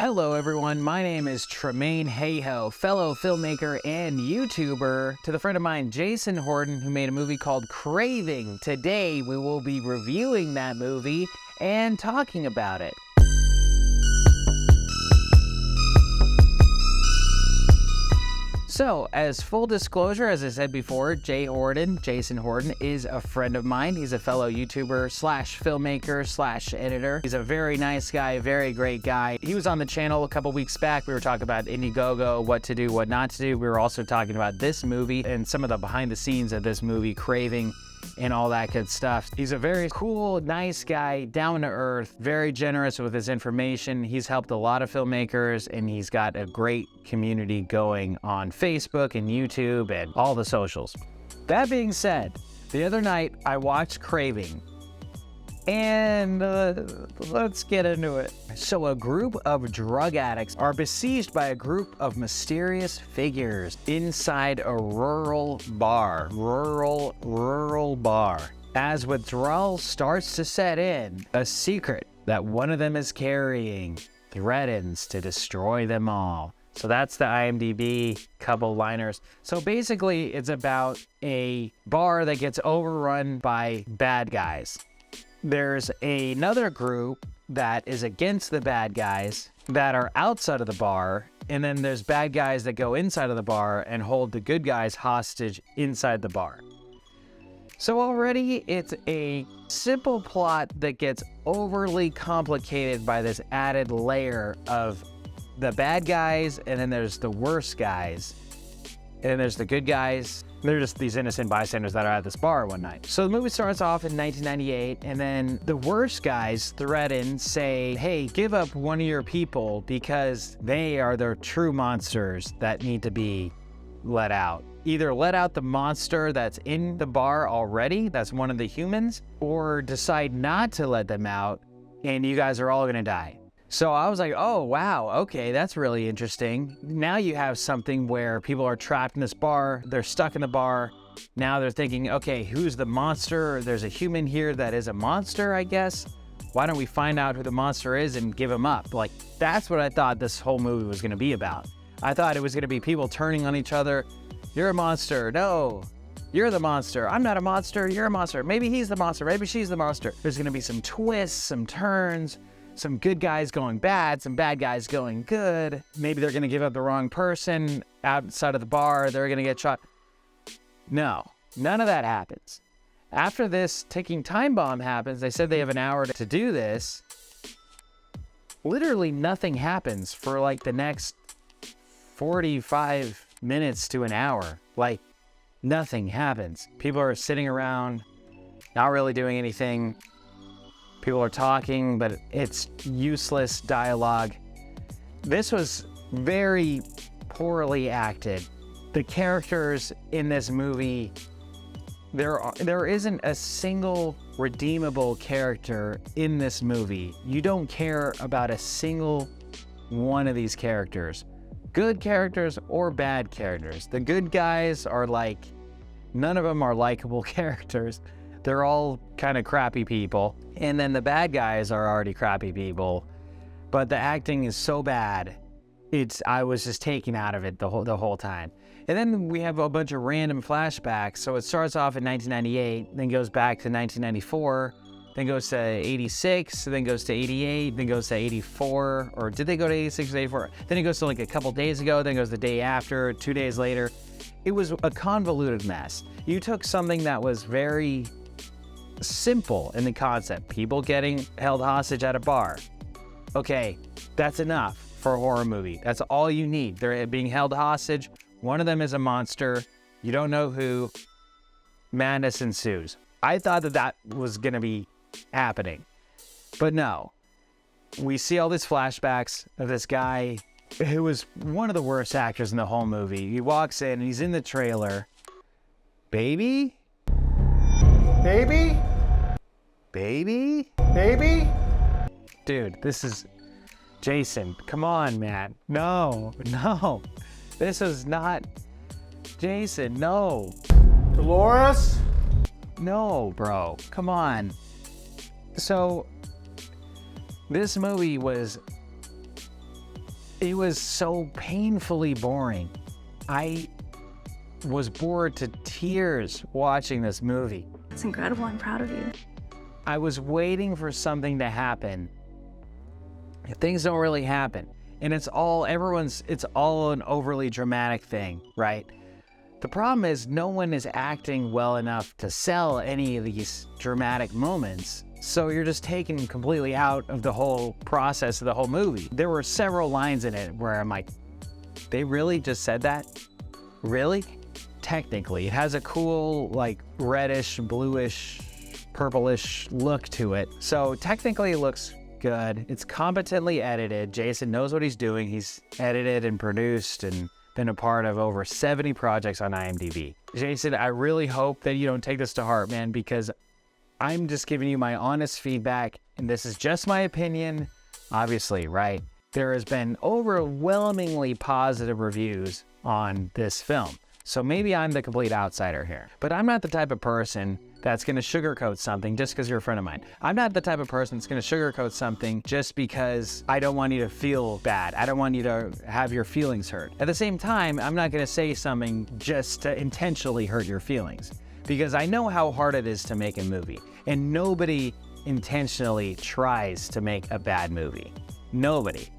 Hello everyone, my name is Tremaine Hayhoe, fellow filmmaker and YouTuber, to the friend of mine Jason Horton, who made a movie called Craving. Today we will be reviewing that movie and talking about it. So, as full disclosure, as I said before, Jason Horton, is a friend of mine. He's a fellow YouTuber slash filmmaker slash editor. He's a very nice guy, very great guy. He was on the channel a couple weeks back. We were talking about Indiegogo, what to do, what not to do. We were also talking about this movie and some of the behind the scenes of this movie, Craving, and all that good stuff. He's a very cool, nice guy, down to earth, very generous with his information. He's helped a lot of filmmakers, and he's got a great community going on Facebook and YouTube and all the socials. That being said, the other night I watched Craving, and let's get into it. So a group of drug addicts are besieged by a group of mysterious figures inside a rural bar. Rural bar. As withdrawal starts to set in, a secret that one of them is carrying threatens to destroy them all. So that's the IMDb couple liners. So basically it's about a bar that gets overrun by bad guys. There's another group that is against the bad guys that are outside of the bar, and then there's bad guys that go inside of the bar and hold the good guys hostage inside the bar. So already it's a simple plot that gets overly complicated by this added layer of the bad guys, and then there's the worst guys, and then there's the good guys. They're just these innocent bystanders that are at this bar one night. So the movie starts off in 1998, and then the worst guys threaten, say, hey, give up one of your people because they are the true monsters that need to be let out. Either let out the monster that's in the bar already, that's one of the humans, or decide not to let them out, and you guys are all gonna die. So I was like, oh, wow, okay, that's really interesting. Now you have something where people are trapped in this bar, they're stuck in the bar. Now they're thinking, okay, who's the monster? There's a human here that is a monster, I guess. Why don't we find out who the monster is and give him up? Like, that's what I thought this whole movie was gonna be about. I thought it was gonna be people turning on each other. You're a monster, no. You're the monster. I'm not a monster, you're a monster. Maybe he's the monster, maybe she's the monster. There's gonna be some twists, some turns, some good guys going bad, some bad guys going good. Maybe they're gonna give up the wrong person outside of the bar, they're gonna get shot. No, none of that happens. After this ticking time bomb happens, they said they have an hour to do this. Literally nothing happens for like the next 45 minutes to an hour. Like, nothing happens. People are sitting around, not really doing anything. People are talking, but it's useless dialogue. This was very poorly acted. The characters in this movie, there isn't a single redeemable character in this movie. You don't care about a single one of these characters. Good characters or bad characters. The good guys are like, none of them are likable characters. They're all kind of crappy people. And then the bad guys are already crappy people. But the acting is so bad, I was just taken out of it the whole time. And then we have a bunch of random flashbacks. So it starts off in 1998, then goes back to 1994, then goes to 86, then goes to 88, then goes to 84, or did they go to 86 or 84? Then it goes to like a couple days ago, then goes the day after, 2 days later. It was a convoluted mess. You took something that was very simple in the concept, people getting held hostage at a bar. Okay, that's enough for a horror movie. That's all you need. They're being held hostage. One of them is a monster. You don't know who. Madness ensues. I thought that was gonna be happening, but no. We see all these flashbacks of this guy who was one of the worst actors in the whole movie. He walks in and he's in the trailer. Baby? Baby? Baby? Baby? Dude, this is... Jason, come on, man. No. This is not... Jason, no. Dolores? No, bro. Come on. So, this movie was It was so painfully boring. I was bored to tears watching this movie. It's incredible. I'm proud of you. I was waiting for something to happen. Things don't really happen. And it's all an overly dramatic thing, right? The problem is no one is acting well enough to sell any of these dramatic moments. So you're just taken completely out of the whole process of the whole movie. There were several lines in it where I'm like, they really just said that? Really? Technically, it has a cool, like, reddish, bluish, purplish look to it. So technically it looks good. It's competently edited. Jason knows what he's doing. He's edited and produced and been a part of over 70 projects on IMDb. Jason, I really hope that you don't take this to heart, man, because I'm just giving you my honest feedback, and this is just my opinion, obviously, right? There has been overwhelmingly positive reviews on this film. So maybe I'm the complete outsider here, but I'm not the type of person that's going to sugarcoat something just because you're a friend of mine. I'm not the type of person that's going to sugarcoat something just because I don't want you to feel bad. I don't want you to have your feelings hurt. At the same time, I'm not going to say something just to intentionally hurt your feelings, because I know how hard it is to make a movie, and nobody intentionally tries to make a bad movie. Nobody.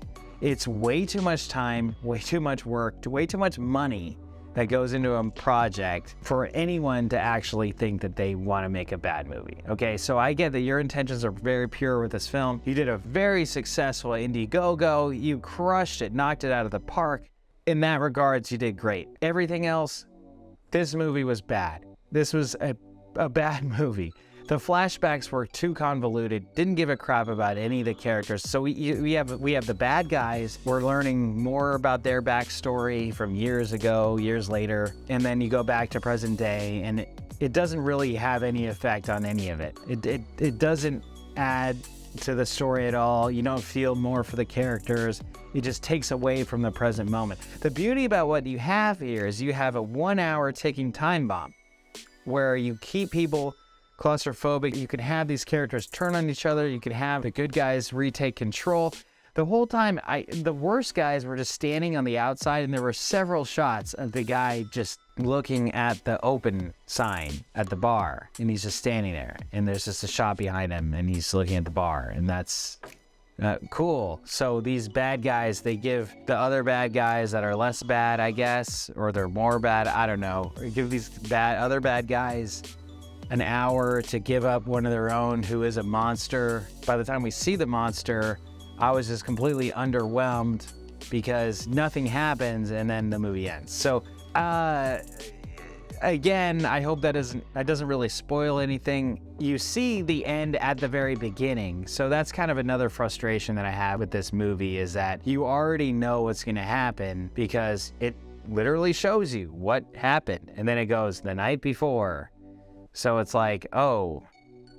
It's way too much time, way too much work, way too much money that goes into a project for anyone to actually think that they want to make a bad movie. Okay, so I get that your intentions are very pure with this film. You did a very successful Indiegogo. You crushed it, knocked it out of the park. In that regards, you did great. Everything else, this movie was bad. This was a bad movie. The flashbacks were too convoluted, didn't give a crap about any of the characters. So we have the bad guys. We're learning more about their backstory from years ago, years later, and then you go back to present day, and it doesn't really have any effect on any of it. It doesn't add to the story at all. You don't feel more for the characters. It just takes away from the present moment. The beauty about what you have here is you have a 1 hour ticking time bomb where you keep people claustrophobic. You can have these characters turn on each other. You can have the good guys retake control. The whole time, the worst guys were just standing on the outside, and there were several shots of the guy just looking at the open sign at the bar, and he's just standing there, and there's just a shot behind him, and he's looking at the bar, and that's cool. So these bad guys, they give the other bad guys that are less bad, I guess, or they're more bad, I don't know, give these other bad guys an hour to give up one of their own who is a monster. By the time we see the monster, I was just completely underwhelmed because nothing happens and then the movie ends. So again, I hope that doesn't really spoil anything. You see the end at the very beginning, so that's kind of another frustration that I have with this movie, is that you already know what's going to happen because it literally shows you what happened, and then it goes the night before. So it's like, oh,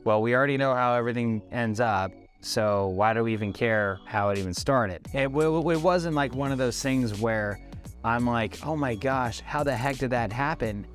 well, we already know how everything ends up, so why do we even care how it even started? It wasn't like one of those things where I'm like, oh my gosh, how the heck did that happen?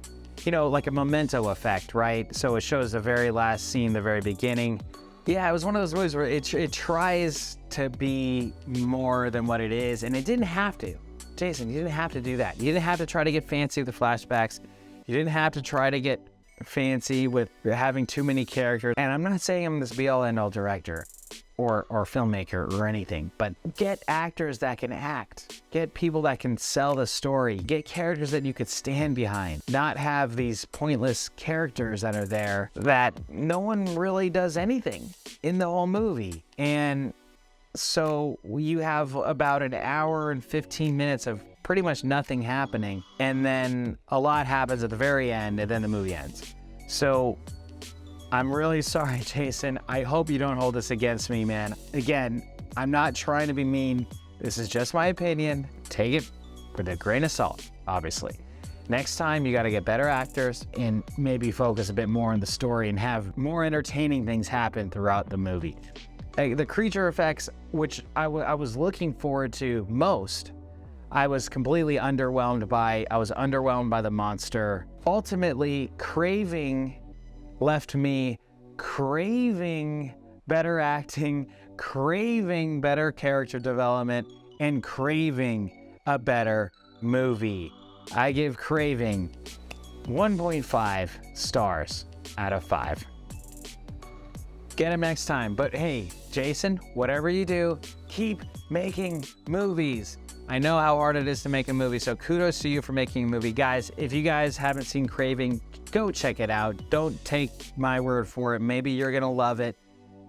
You know, like a memento effect, right? So it shows the very last scene, the very beginning. Yeah, it was one of those movies where it tries to be more than what it is, and it didn't have to. Jason, you didn't have to do that. You didn't have to try to get fancy with the flashbacks. You didn't have to try to get fancy with having too many characters. And I'm not saying I'm this be-all end-all director or filmmaker or anything, but get actors that can act. Get people that can sell the story. Get characters that you could stand behind. Not have these pointless characters that are there that no one really does anything in the whole movie. And so you have about an hour and 15 minutes of pretty much nothing happening, and then a lot happens at the very end, and then the movie ends. So I'm really sorry, Jason. I hope you don't hold this against me, man. Again, I'm not trying to be mean. This is just my opinion. Take it with a grain of salt, obviously. Next time, you got to get better actors and maybe focus a bit more on the story and have more entertaining things happen throughout the movie. The creature effects, which I was looking forward to most, I was completely underwhelmed by. I was underwhelmed by the monster. Ultimately, Craving left me craving better acting, craving better character development, and Craving a better movie. I give Craving 1.5 stars out of 5. Get him next time. But hey, Jason, whatever you do, keep making movies. I know how hard it is to make a movie, so kudos to you for making a movie. Guys, if you guys haven't seen Craving, go check it out. Don't take my word for it. Maybe you're gonna love it.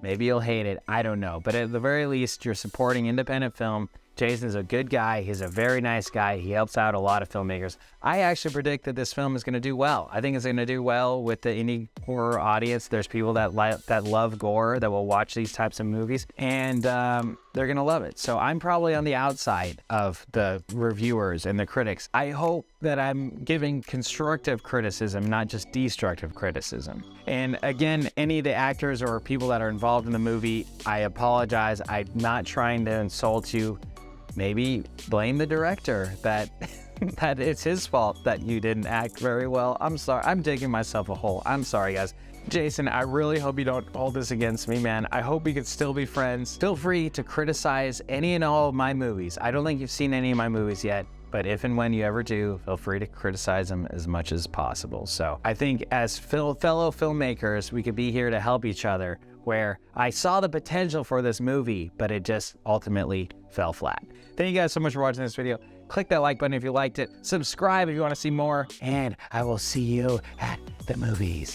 Maybe you'll hate it. I don't know. But at the very least, you're supporting independent film. Jason's a good guy. He's a very nice guy. He helps out a lot of filmmakers. I actually predict that this film is going to do well. I think it's going to do well with the indie horror audience. There's people that love gore that will watch these types of movies, and they're going to love it. So I'm probably on the outside of the reviewers and the critics. I hope that I'm giving constructive criticism, not just destructive criticism. And again, any of the actors or people that are involved in the movie, I apologize. I'm not trying to insult you. Maybe blame the director that it's his fault that you didn't act very well. I'm sorry. I'm digging myself a hole. I'm sorry, guys. Jason, I really hope you don't hold this against me, man. I hope we could still be friends. Feel free to criticize any and all of my movies. I don't think you've seen any of my movies yet, but if and when you ever do, feel free to criticize them as much as possible. So I think as fellow filmmakers, we could be here to help each other, where I saw the potential for this movie, but it just ultimately fell flat. Thank you guys so much for watching this video. Click that like button if you liked it. Subscribe if you want to see more, and I will see you at the movies.